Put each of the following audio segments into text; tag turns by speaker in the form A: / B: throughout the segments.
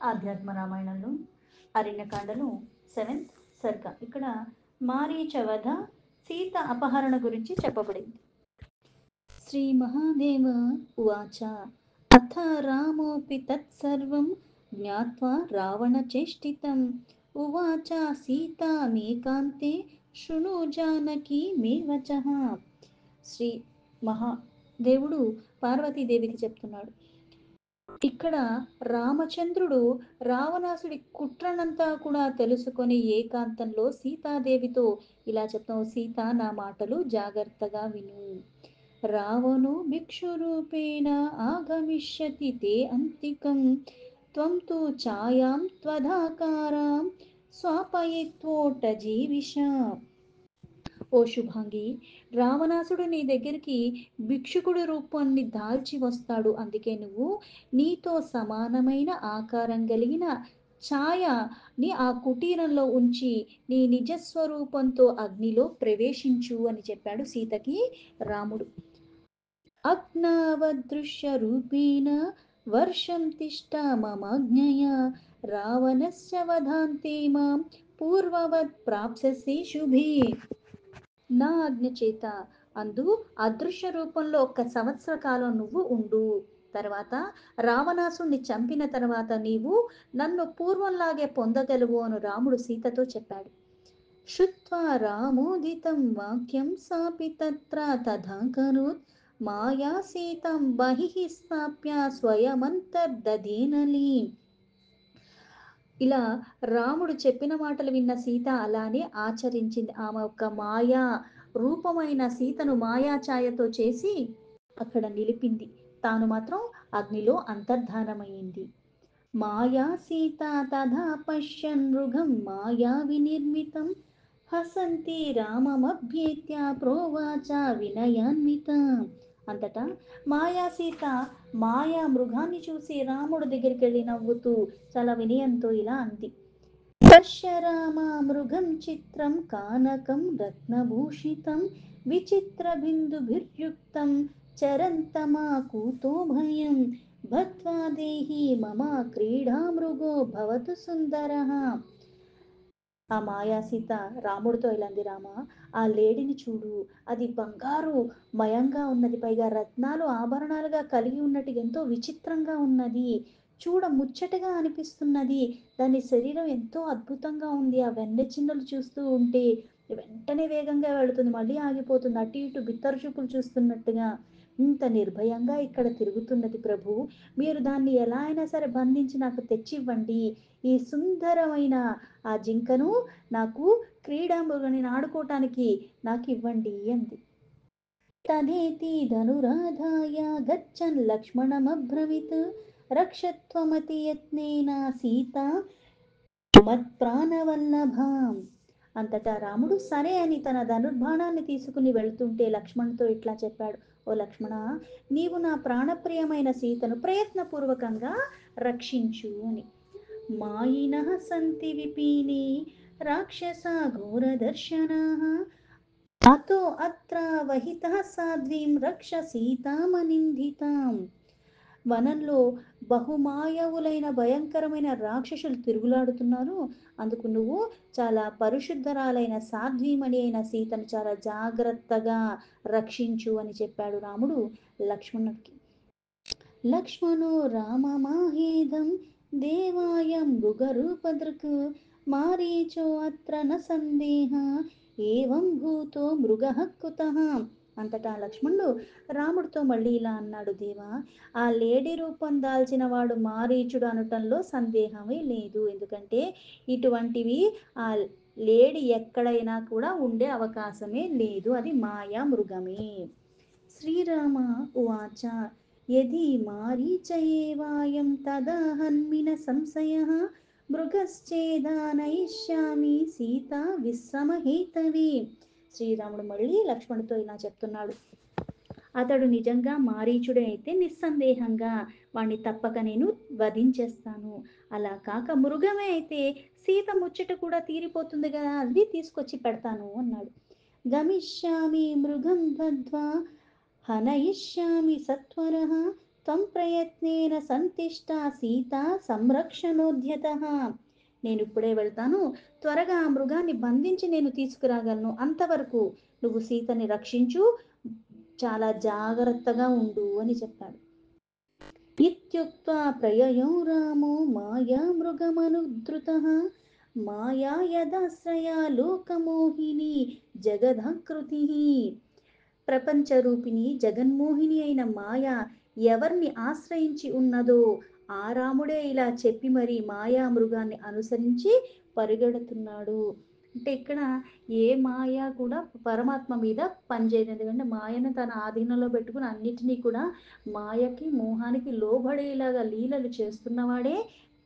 A: ఆధ్యాత్మ రామాయణంలో అరణ్యకాండలో 7th సర్గ. ఇక్కడ మారీచ వధ, సీత అపహరణ గురించి చెప్పబడింది. శ్రీ మహాదేవ ఉవాచ అథ రామోపి తత్సర్వం జ్ఞాత్వా రావణచేష్టితం ఉవాచ సీతామేకాంతే శృణు జానకి మే వచః. శ్రీ మహాదేవుడు పార్వతీదేవికి చెప్తున్నాడు, ఇక్కడ రామచంద్రుడు రావణాసుడి కుట్రనంతా కూడా తెలుసుకొని ఏకాంతంలో సీతాదేవితో ఇలా చెప్తాం, సీత నా మాటలు జాగ్రత్తగా విను. రావణో భిక్షురూపేణ ఆగమిష్యతి తే అంతికం త్వం తు ఛాయాం త్వధాకారాం స్వాపయిత్వోట జీవిష. ఓ శుభాంగి, రావణాసుడు నీ దగ్గరికి భిక్షుకుడి రూపాన్ని దాల్చి వస్తాడు. అందుకే నువ్వు నీతో సమానమైన ఆకారం కలిగిన ఛాయని ఆ కుటీరంలో ఉంచి నీ నిజస్వరూపంతో అగ్నిలో ప్రవేశించు అని చెప్పాడు సీతకి రాముడు. అగ్నావదృశ్య రూపేణ వర్షం తిష్ట మమాజ్ఞయా రావణస్య వధాంతే మాం పూర్వవత్ ప్రాప్స్యసి శుభే. నా ఆజ్ఞ చేత అందు అదృశ్య రూపంలో 1 సంవత్సర కాలం నువ్వు ఉండు. తర్వాత రావణాసుని చంపిన తర్వాత నీవు నన్ను పూర్వంలాగే పొందగలవు అని రాముడు సీతతో చెప్పాడు. శ్రుత్వా రామోదితం వాక్యం సాపి తత్ర తథాకరోత్ మాయా సీతం బహిః స్థాప్య స్వయమంతర్దధేనలి. ఇలా రాముడు చెప్పిన మాటలు విన్న సీత అలానే ఆచరించింది. ఆమె ఒక మాయా రూపమైన సీతను మాయా ఛాయతో చేసి అక్కడ నిలిపింది. తాను మాత్రం అగ్నిలో అంతర్ధానమైంది. మాయా సీత తథా పశ్యన్ మృగం మాయా వినిర్మితం హసంతి రామమభ్యేత్య ప్రోవాచ వినయాన్విత. అంతటా మాయా సీత మాయా మృగాన్ని చూసి రాముడు దగ్గరికి వెళ్ళి నవ్వుతూ చాలా వినయంతో ఇలా అంది, పశ్య రామ మృగం చిత్రం కానకం రత్నభూషితం విచిత్ర బిందుభిర్యుక్తం చరంతమాకూతో భయం భక్త్వా దేహి మమ క్రీడా మృగో భవతు సుందరః. ఆ మాయా సీత రాముడితో ఇలాంది, రామ ఆ లేడిని చూడు, అది బంగారు మయంగా ఉన్నది, పైగా రత్నాలు ఆభరణాలుగా కలిగి ఉన్నట్టు ఎంతో విచిత్రంగా ఉన్నది, చూడ ముచ్చటగా అనిపిస్తున్నది, దాని శరీరం ఎంతో అద్భుతంగా ఉంది, ఆ వెన్నె చిన్నలు చూస్తూ ఉంటే వెంటనే వేగంగా వెళుతుంది, మళ్ళీ ఆగిపోతుంది, అటు ఇటు బిత్తరు చూపులు చూస్తున్నట్టుగా ఇంత నిర్భయంగా ఇక్కడ తిరుగుతున్నది ప్రభు, మీరు దాన్ని ఎలా అయినా సరే బంధించి నాకు తెచ్చివ్వండి, ఈ సుందరమైన ఆ జింకను నాకు క్రీడామృగని ఆడుకోవటానికి నాకు ఇవ్వండి అంది. తదేతి ధనురాధాయ గచ్చన్ లక్ష్మణమబ్రవీత్ రక్షత్వమతి యత్నేన సీత మత్ప్రాణవల్లభాం. అంతటా రాముడు సరే అని తన ధనుర్బాణాన్ని తీసుకుని వెళ్తుంటే లక్ష్మణ్తో ఇట్లా చెప్పాడు, ఓ లక్ష్మణ, నీవు నా ప్రాణప్రియమైన సీతను ప్రయత్నపూర్వకంగా రక్షించు అని. మాయినః సంతి విపీనే రాక్షసా ఘోరదర్శనాః అతో అత్ర వహితః సాధ్వీం రక్ష సీతామనిందితాం. వనంలో బహుమాయవులైన భయంకరమైన రాక్షసులు తిరుగులాడుతున్నారు, అందుకు నువ్వు చాలా పరిశుద్ధరాలైన సాధ్వీమణి అయిన సీతను చాలా జాగ్రత్తగా రక్షించు అని చెప్పాడు రాముడు లక్ష్మణుడికి. లక్ష్మణో రామమాహేదం దేవాయ మృగరూపదృక్ మారీచో అత్ర న సందేహ ఏవం భూతో మృగః కుతః. అంతటా లక్ష్మణుడు రాముడితో మళ్ళీ ఇలా అన్నాడు, దేవా, ఆ లేడీ రూపం దాల్చిన వాడు మారీచుడు అనటంలో సందేహమే లేదు, ఎందుకంటే ఇటువంటివి ఆ లేడీ ఎక్కడైనా కూడా ఉండే అవకాశమే లేదు, అది మాయా మృగమే. శ్రీరామ ఉవాచ యది మారీచ ఏవాయం తదా హన్మిన సంశయః మృగశ్చేదానయిష్యామి సీతా విశ్రమహేతవే. శ్రీరాముడు మళ్ళీ లక్ష్మణుడితో ఇలా చెప్తున్నాడు, అతడు నిజంగా మారీచుడే అయితే నిస్సందేహంగా వాణ్ణి తప్పక నేను వధించేస్తాను, అలా కాక మృగమే అయితే సీత ముచ్చట కూడా తీరిపోతుంది కదా, అది తీసుకొచ్చి పెడతాను అన్నాడు. గమిష్యామి మృగం బద్ధ్వా హనయిష్యామి సత్వరః త్వం ప్రయత్నేన సంతిష్ట సీతా సంరక్షణోద్యతః. నేనిప్పుడే వెళ్తాను. త్వరగా ఆ మృగాన్ని బంధించి నేను తీసుకురాగలను. అంతవరకు నువ్వు సీతని రక్షించు. చాలా జాగ్రత్తగా ఉండు అని చెప్పాడు. ఇత్యుక్త్వా ప్రయయౌ రామో మాయామృగమనుద్ధృతః. మాయా యదాశ్రయా లోకమోహిని జగదాకృతిః. ప్రపంచరూపిణి జగన్మోహిని అయిన మాయ ఎవరిని ఆశ్రయించి ఉన్నదో ఆ రాముడే ఇలా చెప్పి మరి మాయా మృగాన్ని అనుసరించి పరిగెడుతున్నాడు. అంటే ఇక్కడ ఏ మాయ కూడా పరమాత్మ మీద పనిచేయదు. ఎందుకంటే మాయను తన ఆధీనంలో పెట్టుకుని అన్నిటినీ కూడా మాయకి మోహానికి లోబడేలాగా లీలలు చేస్తున్నవాడే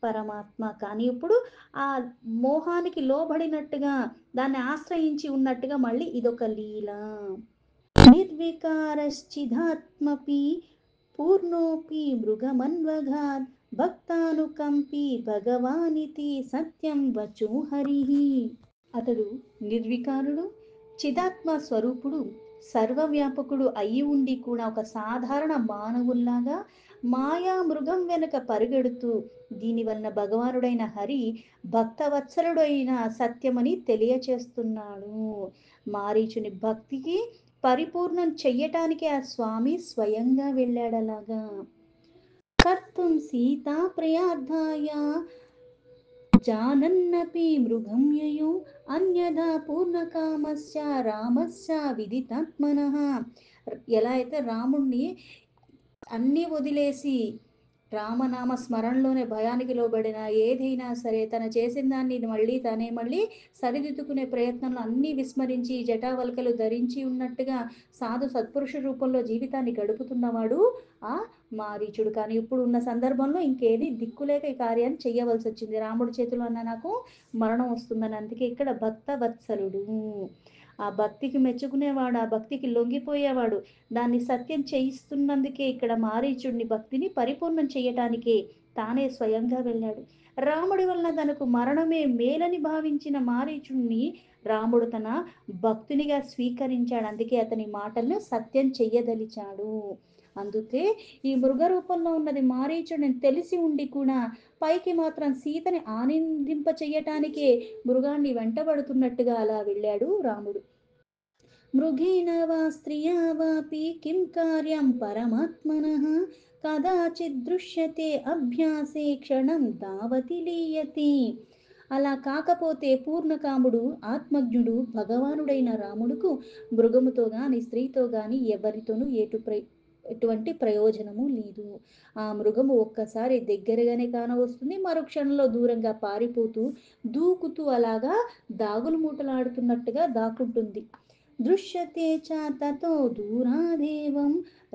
A: పరమాత్మ. కానీ ఇప్పుడు ఆ మోహానికి లోబడినట్టుగా దాన్ని ఆశ్రయించి ఉన్నట్టుగా మళ్ళీ ఇదొక లీల. నిర్వికారశ్చిదాత్మపి పూర్ణోపి మృగమన్వఘాత్ భక్తానుకంపి భగవానితి సత్యం వచో హరిః. అతడు నిర్వికారుడు, చిదాత్మ స్వరూపుడు, సర్వవ్యాపకుడు అయి ఉండి కూడా ఒక సాధారణ మానవుల్లాగా మాయా మృగం వెనుక పరిగెడుతూ దీనివలన భగవానుడైన హరి భక్తవత్సలుడైన సత్యమని తెలియచేస్తున్నాడు. మారీచుని భక్తికి పరిపూర్ణం చెయ్యటానికి ఆ స్వామి స్వయంగా వెళ్ళాడలాగా. కర్తుం సీతా ప్రయార్థాయ జానన్నపి మృగం యయౌ అన్యథా పూర్ణకామస్య రామస్య విదితాత్మనః. ఎలా అయితే రాముణ్ణి అన్నీ వదిలేసి రామనామ స్మరణలోనే భయానికి లోబడిన ఏదైనా సరే తను చేసిన దాన్ని మళ్ళీ సరిదిద్దుకునే ప్రయత్నంలో అన్నీ విస్మరించి జటావల్కలు ధరించి ఉన్నట్టుగా సాధు సత్పురుష రూపంలో జీవితాన్ని గడుపుతున్నవాడు ఆ మారీచుడు. కానీ ఇప్పుడు ఉన్న సందర్భంలో ఇంకేది దిక్కులేక ఈ కార్యాన్ని చెయ్యవలసి వచ్చింది. రాముడి చేతిలో అన్న నాకు మరణం వస్తుందని. అందుకే ఇక్కడ భక్త వత్సలుడు, ఆ భక్తికి మెచ్చుకునేవాడు, ఆ భక్తికి లొంగిపోయేవాడు, దాన్ని సత్యం చేయిస్తున్నందుకే ఇక్కడ మారీచుడిని భక్తిని పరిపూర్ణం చేయటానికే తానే స్వయంగా వెళ్ళాడు. రాముడి వలన తనకు మరణమే మేలని భావించిన మారీచుడిని రాముడు తన భక్తునిగా స్వీకరించాడు. అందుకే అతని మాటలను సత్యం చెయ్యదలిచాడు. అందుకే ఈ మృగ రూపంలో ఉన్నది మారీచుడిని తెలిసి ఉండి కూడా పైకి మాత్రం సీతని ఆనందింప చెయ్యటానికే మృగాన్ని వెంటబడుతున్నట్టుగా అలా వెళ్ళాడు రాముడు. మృగేణ వా స్త్రియా వాపి కిం కార్యం పరమాత్మనః కదాచిద్ దృశ్యతే అభ్యాసే క్షణం తావతి లీయతి. అలా కాకపోతే పూర్ణకాముడు ఆత్మజ్ఞుడు భగవానుడైన రాముడుకు మృగముతో గాని స్త్రీతో గాని ఎవరితోనూ ఎటువంటి ప్రయోజనము లేదు. ఆ మృగము ఒక్కసారి దగ్గరగానే కానవస్తుంది, మరో క్షణంలో దూరంగా పారిపోతూ దూకుతూ అలాగా దాగులు మూటలాడుతున్నట్టుగా దాక్కుంటుంది. దృశ్యతే చ తతో దూరాదేవం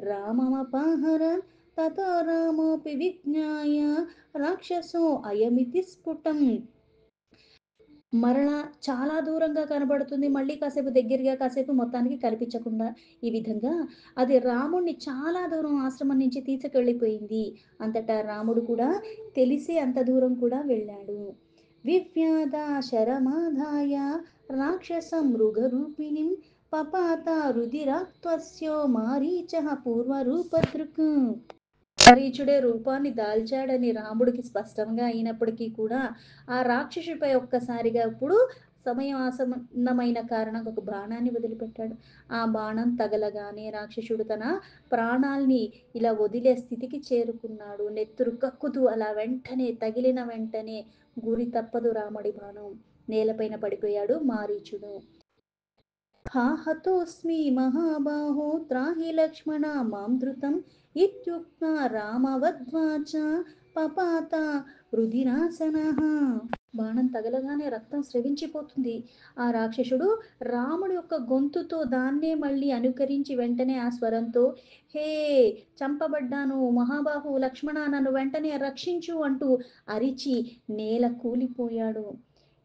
A: రామమపాహరన్ తతో రామోపి విజ్ఞాయ రాక్షసో అయమితి స్ఫుటం. మరలా చాలా దూరంగా కనబడుతుంది, మళ్ళీ కాసేపు దగ్గరగా, కాసేపు మొత్తానికి కనిపించకుండా. ఈ విధంగా అది రాముణ్ణి చాలా దూరం ఆశ్రమం నుంచి తీసుకెళ్ళిపోయింది. అంతటా రాముడు కూడా తెలిసి అంత దూరం కూడా వెళ్ళాడు. వివ్యాధ శరమాధాయ రాక్షసం మృగరూపిణిం పపాత రుధిరాక్త్వస్యో మారీచః పూర్వరూపదృక్. మారీచుడే రూపాన్ని దాల్చాడని రాముడికి స్పష్టంగా అయినప్పటికీ కూడా ఆ రాక్షసుపై ఒక్కసారిగా ఇప్పుడు సమయం ఆసన్నమైన కారణంగా ఒక బాణాన్ని వదిలిపెట్టాడు. ఆ బాణం తగలగానే రాక్షసుడు తన ప్రాణాల్ని ఇలా వదిలే స్థితికి చేరుకున్నాడు. నెత్తురు కక్కుతూ అలా వెంటనే తగిలిన వెంటనే గురి తప్పదు రాముడి బాణం. నేలపైన పడిపోయాడు మారీచుడు. హతోస్మి మహాబాహో త్రాహి లక్ష్మణ మాం ధృతం ఇత్యుక్త్వా రామవద్వాచ పపాత రుధిరాసనః. బాణం తగలగానే రక్తం స్రవించిపోతుంది. ఆ రాక్షసుడు రాముడి యొక్క గొంతుతో దాన్నే మళ్ళీ అనుకరించి వెంటనే ఆ స్వరంతో హే చంపబడ్డాను మహాబాహు లక్ష్మణ నన్ను వెంటనే రక్షించు అంటూ అరిచి నేల కూలిపోయాడు.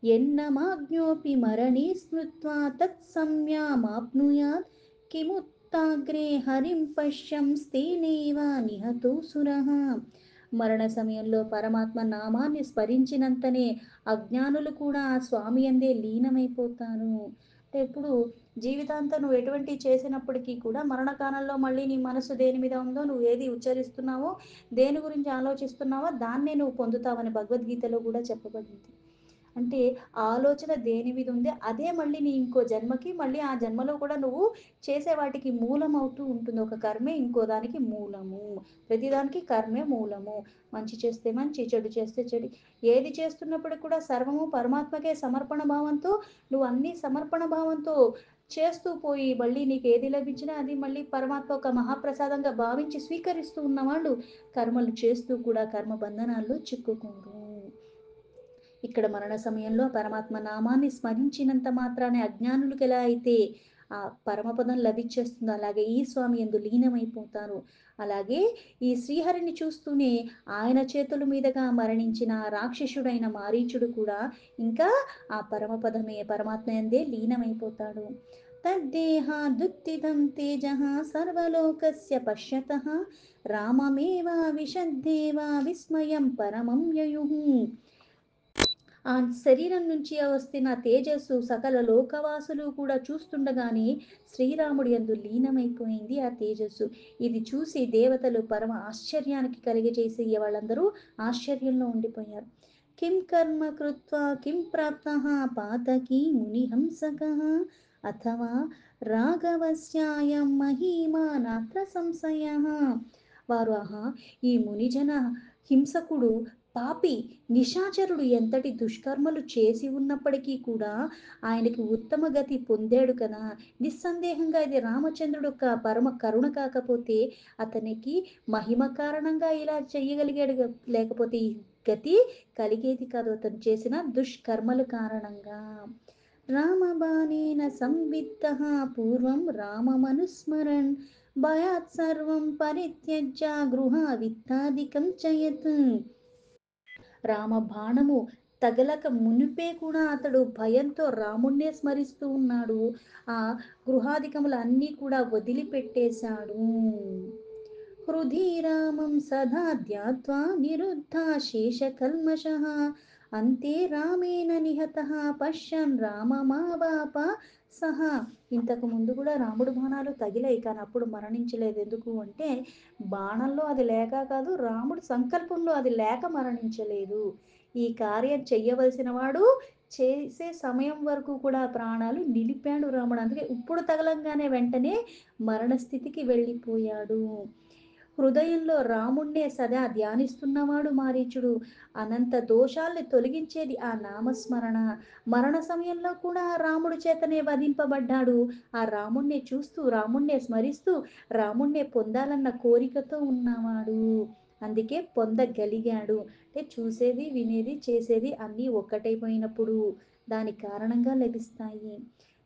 A: ఎన్నమాజ్ఞోపి మరణే స్మృత్వా తత్సంజ్ఞామాప్నుయాత్ కిముత్తాగ్రే హరిం పశ్యంస్తేనైవ నిహతో సురః. మరణ సమయంలో పరమాత్మ నామాన్ని స్మరించినంతనే అజ్ఞానులు కూడా ఆ స్వామి అందే లీనమైపోతారు. ఎప్పుడు జీవితాంతం నువ్వు ఎటువంటివి చేసినప్పటికీ కూడా మరణకాలంలో మళ్ళీ నీ మనసు దేని మీద ఉందో, నువ్వు ఏది ఉచ్చరిస్తున్నావో, దేని గురించి ఆలోచిస్తున్నావో దాన్నే నువ్వు పొందుతావని భగవద్గీతలో కూడా చెప్పబడింది. అంటే ఆలోచన దేని మీద ఉందో అదే మళ్ళీ నీ ఇంకో జన్మకి మళ్ళీ ఆ జన్మలో కూడా నువ్వు చేసే వాటికి మూలం అవుతూ ఉంటుంది. ఒక కర్మే ఇంకో దానికి మూలము. ప్రతిదానికి కర్మే మూలము. మంచి చేస్తే మంచి, చెడు చేస్తే చెడు. ఏది చేస్తున్నప్పటికి కూడా సర్వము పరమాత్మకే సమర్పణ భావంతో నువ్వు అన్నీ సమర్పణ భావంతో చేస్తూ పోయి మళ్ళీ నీకు ఏది లభించినా అది మళ్ళీ పరమాత్మ ఒక మహాప్రసాదంగా భావించి స్వీకరిస్తూ ఉన్నవాళ్ళు కర్మలు చేస్తూ కూడా కర్మ బంధనాల్లో చిక్కుకోరు. ఇక్కడ మరణ సమయంలో పరమాత్మ నామాన్ని స్మరించినంత మాత్రానే అజ్ఞానులకు ఎలా అయితే ఆ పరమపదం లభించేస్తుందో అలాగే ఈ స్వామి యందు లీనమైపోతారు. అలాగే ఈ శ్రీహరిని చూస్తూనే ఆయన చేతుల మీదుగా మరణించిన రాక్షసుడైన మారీచుడు కూడా ఇంకా ఆ పరమపదమే పరమాత్మ యందే లీనమైపోతాడు. తద్దేహాదుత్థితం తేజః సర్వలోకస్య పశ్యతః రామమేవ విశద్దేవ విస్మయం పరమం యయుః. ఆ శరీరం నుంచి వస్తున్న తేజస్సు సకల లోకవాసులు కూడా చూస్తుండగానే శ్రీరాముడి యందు లీనమైపోయింది ఆ తేజస్సు. ఇది చూసి దేవతలు పరమ ఆశ్చర్యానికి కలిగజేసి వాళ్ళందరూ ఆశ్చర్యంలో ఉండిపోయారు. కిం కర్మ కృత్వా కిం ప్రాప్తః పాతకీ మునిహంసకః అథవా రాఘవస్యాయం మహిమా నాత్ర సంశయః. వారు ఆహా, ఈ మునిజన హింసకుడు పాపి నిశాచరుడు ఎంతటి దుష్కర్మలు చేసి ఉన్నప్పటికీ కూడా ఆయనకి ఉత్తమ గతి పొందాడు కదా. నిస్సందేహంగా ఇది రామచంద్రుడు యొక్క పరమ కరుణ కాకపోతే అతనికి మహిమ కారణంగా ఇలా చెయ్యగలిగాడు లేకపోతే ఈ గతి కలిగేది కాదు అతను చేసిన దుష్కర్మల కారణంగా. రామబాణేన సంవిద్ధః పూర్వం రామమనుస్మరన్ భయాత్ సర్వం పరిత్యజ్య గృహ విత్తాదికం చయత్. రామ బాణము తగలక మునిపే కూడా అతడు భయంతో రాముణ్ణే స్మరిస్తూ ఉన్నాడు. ఆ గృహాధికములు అన్నీ కూడా వదిలిపెట్టేశాడు. హృది రామం సదా ధ్యాత్వా నిరుద్ధా శేషకల్మషః అంతే రామేణ నిహతః పశ్యన్ రామమావాప సహ. ఇంతకు ముందు కూడా రాముడు బాణాలు తగిలాయి కానీ అప్పుడు మరణించలేదు. ఎందుకు అంటే బాణంలో అది లేక కాదు, రాముడి సంకల్పంలో అది లేక మరణించలేదు. ఈ కార్యం చెయ్యవలసిన వాడు చేసే సమయం వరకు కూడా ప్రాణాలు నిలిపాడు రాముడు. అందుకే ఇప్పుడు తగలంగానే వెంటనే మరణస్థితికి వెళ్ళిపోయాడు. హృదయంలో రాముణ్ణే సదా ధ్యానిస్తున్నవాడు మారీచుడు. అనంత దోషాల్ని తొలగించేది ఆ నామస్మరణ. మరణ సమయంలో కూడా ఆ రాముడి చేతనే వధింపబడ్డాడు. ఆ రాముణ్ణే చూస్తూ రాముణ్ణే స్మరిస్తూ రాముణ్ణే పొందాలన్న కోరికతో ఉన్నవాడు. అందుకే పొందగలిగాడు. అంటే చూసేది వినేది చేసేది అన్నీ ఒక్కటైపోయినప్పుడు దాని కారణంగా లభిస్తాయి.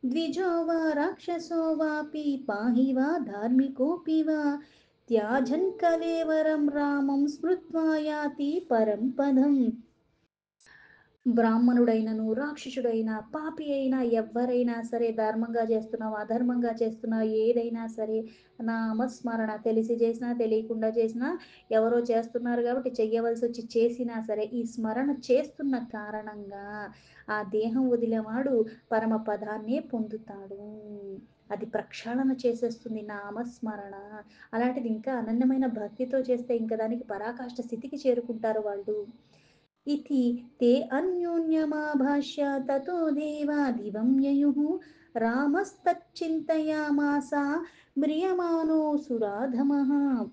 A: ద్విజో వా రాక్షసో వాపి పాహి వా ధార్మికోపి వా త్యాజన్ కలేవరం రామం స్మృత్వా యాతి పరం పదం. బ్రాహ్మణుడైనను రాక్షసుడైనా పాపి అయినా ఎవ్వరైనా సరే ధర్మంగా చేస్తున్నావు అధర్మంగా చేస్తున్నావు ఏదైనా సరే నామస్మరణ తెలిసి చేసినా తెలియకుండా చేసినా ఎవరో చేస్తున్నారు కాబట్టి చెయ్యవలసి వచ్చి చేసినా సరే ఈ స్మరణ చేస్తున్న కారణంగా ఆ దేహం వదిలేవాడు పరమ పదాన్నే పొందుతాడు. అది ప్రక్షాళన చేసేస్తుంది నామస్మరణ. అలాంటిది ఇంకా అనన్యమైన భక్తితో చేస్తే ఇంకా దానికి పరాకాష్ఠ స్థితికి చేరుకుంటారు వాళ్ళు. इति ते अन्योन्यमाभाष्य ततो देवा दिवं ययुः రామస్తచ్చింతయామాస మ్రియమానో సురాధమః.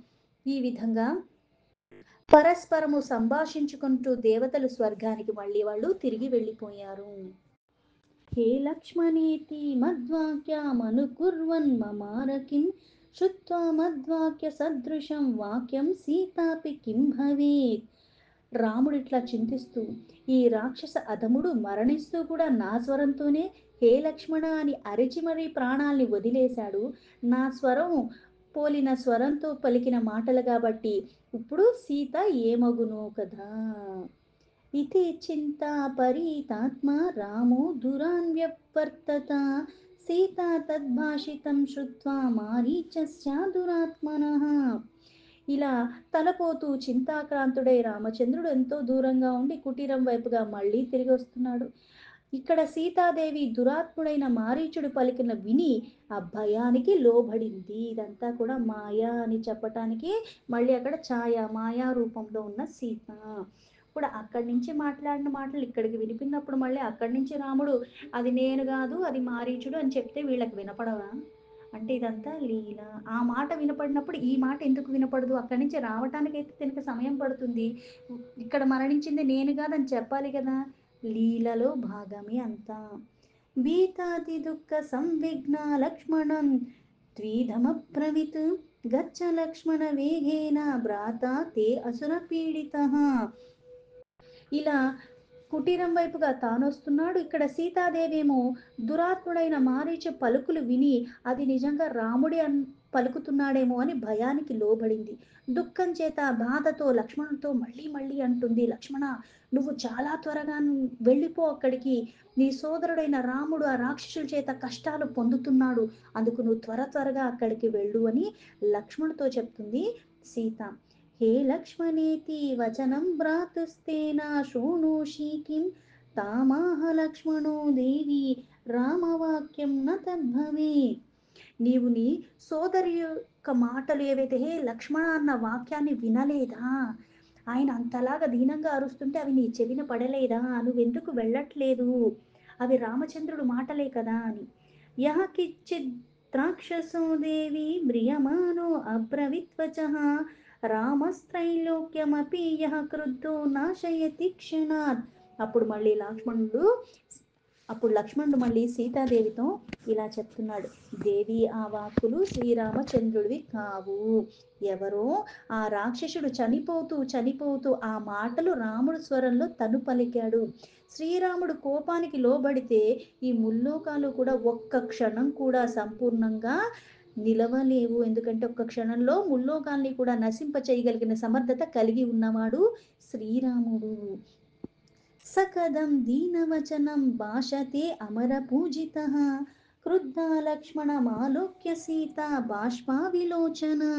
A: ఈ విధంగా పరస్పరము సంభాషించుకుంటూ దేవతలు స్వర్గానికి మళ్ళీ వాళ్ళు తిరిగి వెళ్ళిపోయారు. హే లక్ష్మణేతి మద్వాక్యమనుకుర్వన్ మమారకిం శుత్వా మద్వాక్య సదృశం వాక్యం సీతాపి కిం భవేత్. రాముడు ఇట్లా చింతిస్తూ ఈ రాక్షస అధముడు మరణిస్తూ కూడా నా స్వరంతోనే హే లక్ష్మణ అని అరిచి మరీ ప్రాణాల్ని వదిలేశాడు. నా స్వరం పోలిన స్వరంతో పలికిన మాటలు కాబట్టి ఇప్పుడు సీత ఏమగునో కదా. इति चिन्ता परीतात्मा रामो दुरान्व्यवर्तत सीता तद्भाषितं श्रुत्वा मारीचस्य दुरात्मनः. ఇలా తలపోతూ చింతాక్రాంతుడై రామచంద్రుడు ఎంతో దూరంగా ఉండి కుటీరం వైపుగా మళ్ళీ తిరిగి వస్తున్నాడు. ఇక్కడ సీతాదేవి దురాత్ముడైన మారీచుడు పలికిన విని ఆ భయానికి లోబడింది. ఇదంతా కూడా మాయ అని చెప్పటానికి మళ్ళీ అక్కడ ఛాయ, మాయా రూపంలో ఉన్న సీత. ఇప్పుడు అక్కడి నుంచి మాట్లాడిన మాటలు ఇక్కడికి వినిపినప్పుడు మళ్ళీ అక్కడి నుంచి రాముడు అది నేను గాదు, అది మారీచుడు అని చెప్తే వీళ్ళకి వినపడవా? అంటే ఇదంతా లీల. ఆ మాట వినపడినప్పుడు ఈ మాట ఎందుకు వినపడదు? అక్కడి నుంచి రావటానికైతే తినక సమయం పడుతుంది. ఇక్కడ మరణించింది నేను గాదని చెప్పాలి గదా! లీలలో భాగమే అంతా. భీతాతి దుఃఖ సంవిఘ్న లక్ష్మణం ద్విధమబ్రవీత్ గచ్చ లక్ష్మణ వేగేన భ్రాతా తే అసుర పీడితః. ఇలా కుటీరం వైపుగా తానొస్తున్నాడు. ఇక్కడ సీతాదేవేమో దురాత్ముడైన మారీచ పలుకులు విని అది నిజంగా రాముడే పలుకుతున్నాడేమో అని భయానికి లోబడింది. దుఃఖం చేత బాధతో లక్ష్మణుడితో మళ్ళీ మళ్ళీ అంటుంది, లక్ష్మణ నువ్వు చాలా త్వరగా వెళ్ళిపో అక్కడికి. నీ సోదరుడైన రాముడు ఆ రాక్షసుల చేత కష్టాలు పొందుతున్నాడు. అందుకు నువ్వు త్వరగా అక్కడికి వెళ్ళు అని లక్ష్మణుడితో చెప్తుంది సీత. హే లక్ష్మణేతి వచనం భ్రాతుస్తేన శృణోషి కిం తామాహ లక్ష్మణో దేవి రామవాక్యం న తద్భవే. నీవు నీ సోదరి యొక్క మాటలు ఏవైతే హే లక్ష్మణ అన్న వాక్యాన్ని వినలేదా? ఆయన అంతలాగా దీనంగా అరుస్తుంటే అవి నీ చెవిన పడలేదా? నువ్వెందుకు వెళ్ళట్లేదు? అవి రామచంద్రుడు మాటలే కదా అని. యః కిచ్చిద్ రాక్షసో దేవి మ్రియమాణో అబ్రవీత్వచః రామస్త్రైలోక్యమపి యః క్రుద్ధో నాశయతి క్షణాత్. అప్పుడు లక్ష్మణుడు మళ్ళీ సీతాదేవితో ఇలా చెప్తున్నాడు, దేవి ఆ వాక్కులు శ్రీరామచంద్రుడివి కావు. ఎవరో ఆ రాక్షసుడు చనిపోతూ ఆ మాటలు రాముడు స్వరంలో తను పలికాడు. శ్రీరాముడు కోపానికి లోబడితే ఈ ముల్లోకాలు కూడా ఒక్క క్షణం కూడా సంపూర్ణంగా నిలవలేవు. ఎందుకంటే ఒక్క క్షణంలో ముల్లోకాల్ని కూడా నశింప చేయగలిగిన సమర్థత కలిగి ఉన్నవాడు శ్రీరాముడు. सकदं दीनवचनं भाषते अमरपूजितः क्रुद्धा लक्ष्मणमालोक्य सीता बाष्पाविलोचना.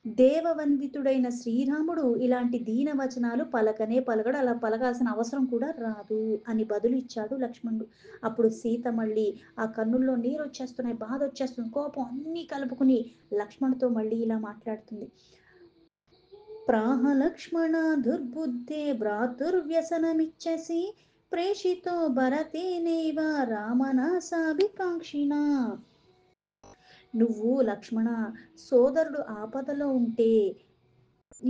A: దేవవందితుడైన శ్రీరాముడు ఇలాంటి దీన వచనాలు పలకడు, అలా పలకాల్సిన అవసరం కూడా రాదు అని బదులు ఇచ్చాడు లక్ష్మణుడు. అప్పుడు సీత మళ్ళీ ఆ కన్నుల్లో నీరు వచ్చేస్తున్నాయి, బాధ వచ్చేస్తుంది, కోపం అన్నీ కలుపుకుని లక్ష్మణుతో మళ్ళీ ఇలా మాట్లాడుతుంది. ప్రాహ లక్ష్మణ దుర్బుద్ధే భ్రాతుర్వ్యసనమిచ్చసి ప్రేషితో భరతేనైవ రామనాసాభికాంక్షిణ. నువ్వు లక్ష్మణ సోదరుడు ఆపదలో ఉంటే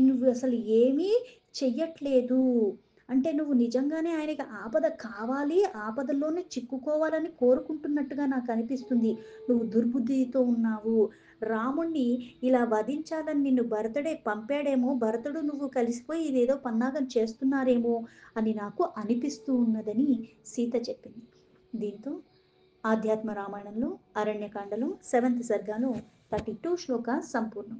A: నువ్వు అసలు ఏమీ చెయ్యట్లేదు. అంటే నువ్వు నిజంగానే ఆయనకి ఆపద కావాలి, ఆపదల్లోనే చిక్కుకోవాలని కోరుకుంటున్నట్టుగా నాకు అనిపిస్తుంది. నువ్వు దుర్బుద్ధితో ఉన్నావు. రాముణ్ణి ఇలా వధించాలని నిన్ను భరతుడే పంపాడేమో, భరతుడు నువ్వు కలిసిపోయి ఇదేదో పన్నాగం చేస్తున్నారేమో అని నాకు అనిపిస్తూ ఉన్నదని సీత చెప్పింది. దీంతో ఆధ్యాత్మ రామాయణంలో అరణ్యకాండలో 7th సర్గాను 32 శ్లోక సంపూర్ణం.